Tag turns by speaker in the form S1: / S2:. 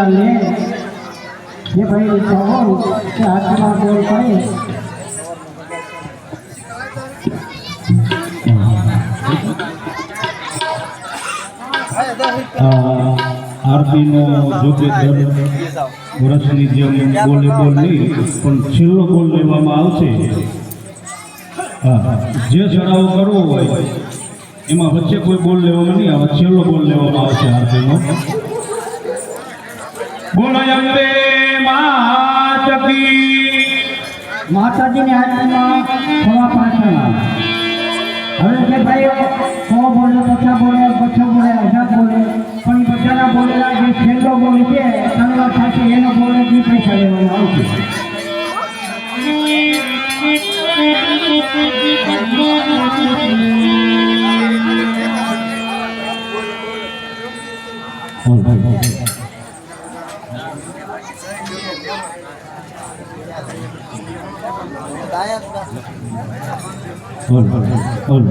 S1: बोलेला ले ये भाई कहो कि आत्मा बोल करे
S2: आरती नो जो के વર્ષની જેમ બોલે બોલ નહીં પણ છેલ્લો બોલ લેવામાં આવશે જે ચડાવો કરવો હોય એમાં વચ્ચે કોઈ બોલ લેવામાં નહીં આવે છેલ્લો બોલ લેવામાં આવશે આરતીનો બોલો અંબે માત કી
S1: માતાજીની આરતીમાં સવા પાંચના હવે જે ભાઈ સો બોલે પચાસ બોલે હજાર બોલે પણ બધાના બોલેલા જે છેલ્લો બોલ છે સંગત સાથે એનો બોલે જે પૈસા લેવામાં આવશે
S2: બોલ